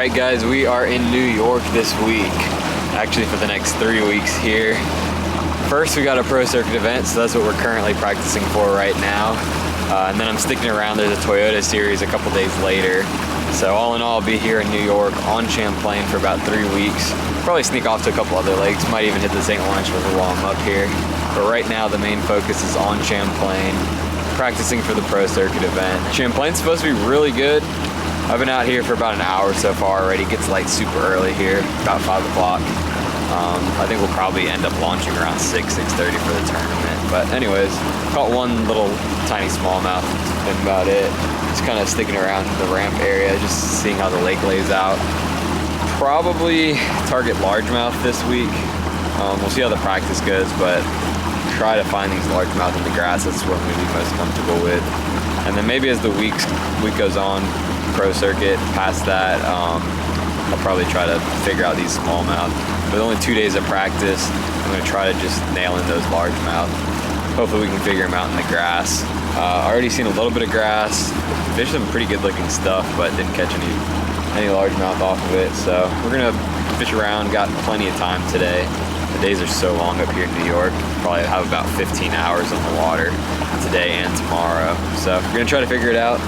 Alright guys, we are in New York this week. Actually for the next 3 weeks here. First we got a pro circuit event, so that's what we're currently practicing for right now. And then I'm sticking around, there's a Toyota series a couple days later. So all in all, I'll be here in New York on Champlain for about 3 weeks. Probably sneak off to a couple other lakes, might even hit the St. Lawrence River while I'm up here. But right now the main focus is on Champlain, practicing for the pro circuit event. Champlain's supposed to be really good. I've been out here for about an hour so far already. It gets light super early here, about 5 o'clock. I think we'll probably end up launching around 6:30 for the tournament. But anyways, caught one little tiny smallmouth, that's been about it. Just kind of sticking around the ramp area, just seeing how the lake lays out. Probably target largemouth this week. We'll see how the practice goes, but try to find these largemouth in the grass. That's what I'm going to be most comfortable with. And then maybe as the week goes on, pro circuit, past that, I'll probably try to figure out these smallmouth. With only 2 days of practice, I'm going to try to just nail in those largemouth. Hopefully we can figure them out in the grass. Already seen a little bit of grass, fished some pretty good looking stuff, but didn't catch any largemouth off of it. So we're going to fish around, got plenty of time today. The days are so long up here in New York. Probably have about 15 hours on the water today and tomorrow. So we're going to try to figure it out.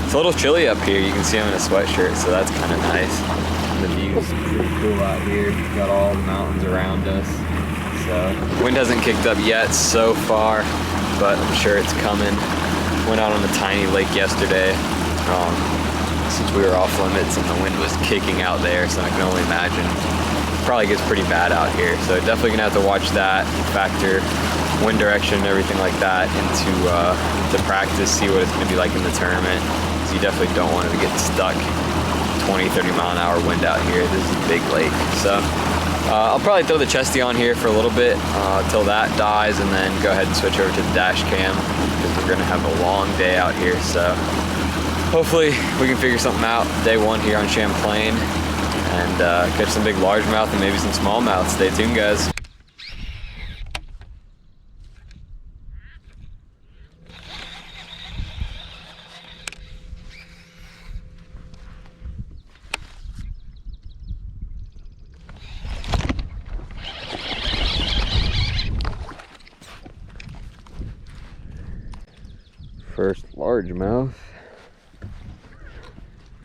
It's a little chilly up here. You can see I'm in a sweatshirt, so that's kind of nice. The view's pretty cool out here. Got all the mountains around us. So wind hasn't kicked up yet so far, but I'm sure it's coming. Went out on a tiny lake yesterday since we were off limits and the wind was kicking out there, so I can only imagine. Probably gets pretty bad out here, so definitely gonna have to watch that, factor wind direction and everything like that into practice, see what it's gonna be like in the tournament. So you definitely don't want to get stuck 20-30 mile an hour wind out here. This is a big lake. So I'll probably throw the chesty on here for a little bit till that dies, and then go ahead and switch over to the dash cam because we're gonna have a long day out here. So hopefully we can figure something out day one here on Champlain and catch some big largemouth and maybe some smallmouth. Stay tuned, guys. First largemouth.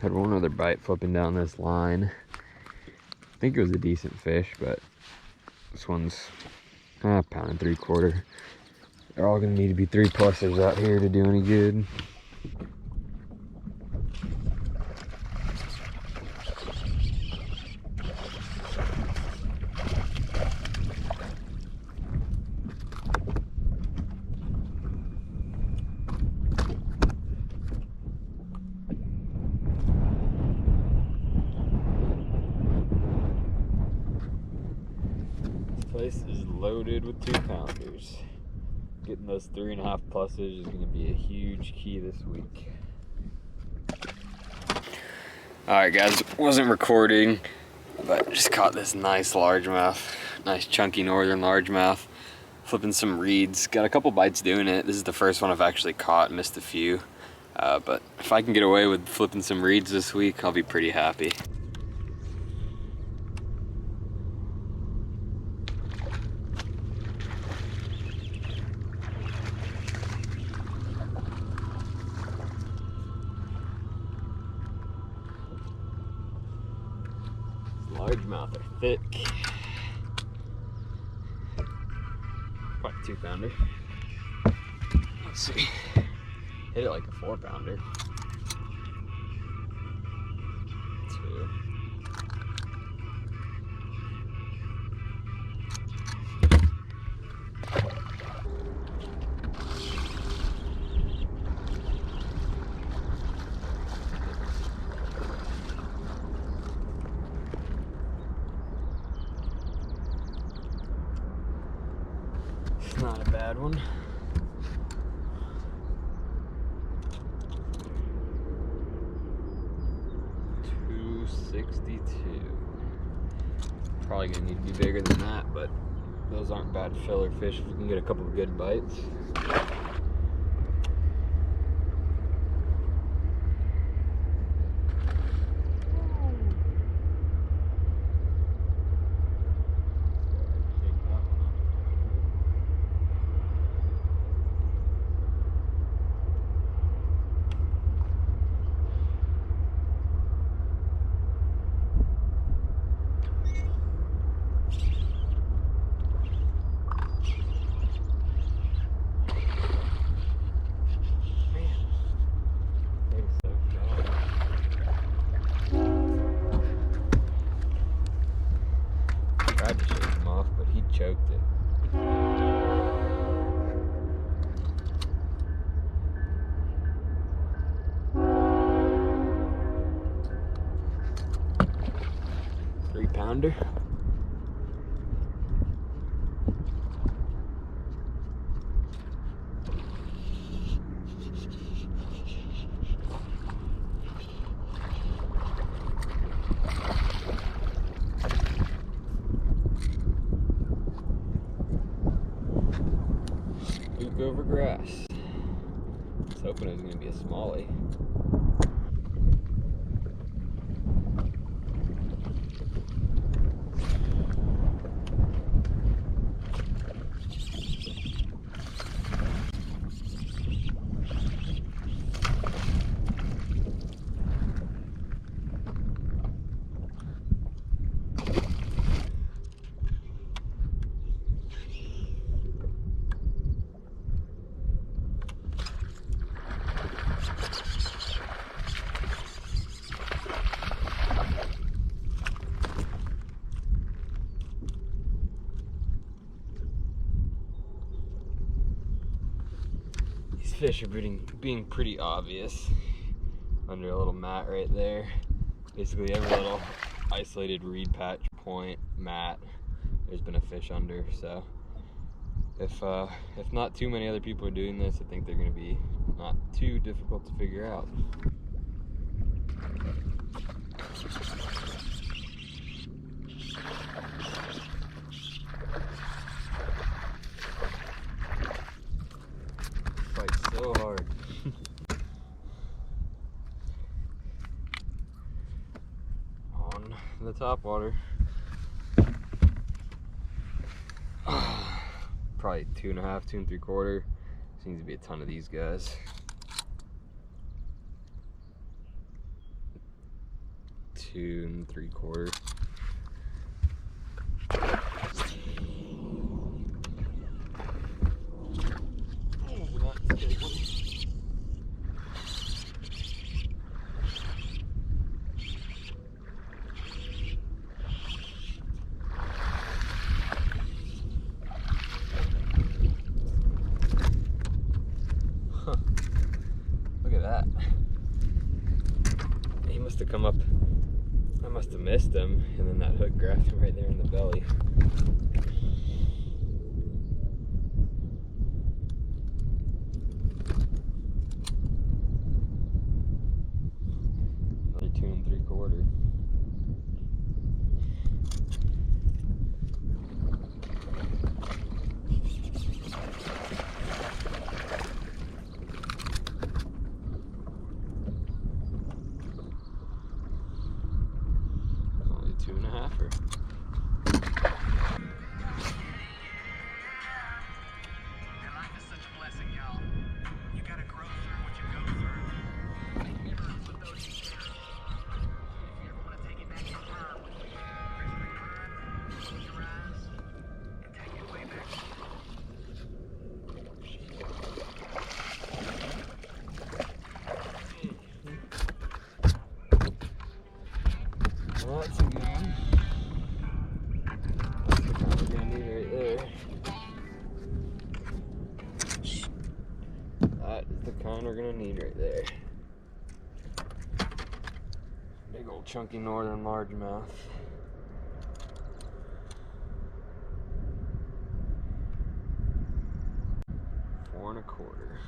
Had one other bite flipping down this line. I think it was a decent fish, but this one's a pound and 3/4. They're all gonna need to be 3+ers out here to do any good. Place is loaded with 2-pounders. Getting those 3.5+ers is going to be a huge key this week. Alright guys, wasn't recording, but just caught this nice largemouth. Nice chunky northern largemouth. Flipping some reeds. Got a couple bites doing it. This is the first one I've actually caught, missed a few. But if I can get away with flipping some reeds this week, I'll be pretty happy. Largemouth are thick. Probably 2-pounder. Let's see. Hit it like a 4-pounder. 2. Not a bad one. $2.62. Probably gonna need to be bigger than that, but those aren't bad filler fish if we can get a couple of good bites. choked it. Pounder. Loop over grass. I was hoping it was going to be a smallie. Fish are being pretty obvious under a little mat right there. Basically every little isolated reed patch, point, mat, there's been a fish under. So if not too many other people are doing this, I think they're going to be not too difficult to figure out. So hard. On the top water. Probably 2.5, 2 3/4. Seems to be a ton of these guys. 2 3/4. That. He must have come up, I must have missed him, and then that hook grabbed him right there in the belly. Another 2 3/4. Well, that's a good one. That's the kind we're gonna need right there. That is the kind we're gonna need right there. Big old chunky northern largemouth. $4 1/4.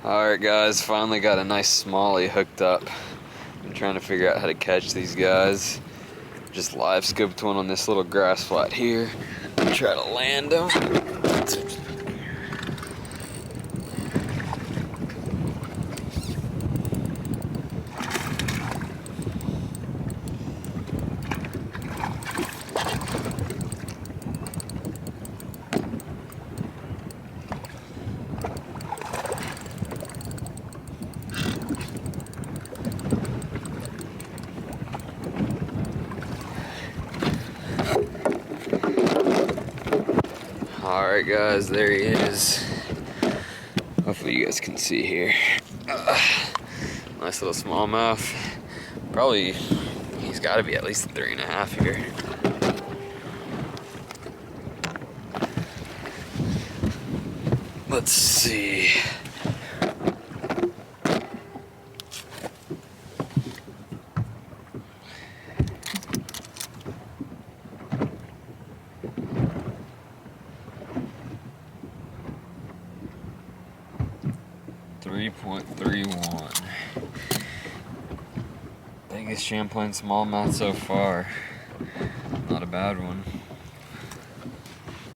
Alright guys, finally got a nice smallie hooked up. I'm trying to figure out how to catch these guys. Just live scoped one on this little grass flat here. Try to land them. Alright guys, there he is. Hopefully you guys can see here. Nice little smallmouth. Probably, he's He's got to be at least 3.5 here. Let's see. .31. Biggest Champlain smallmouth so far. Not a bad one.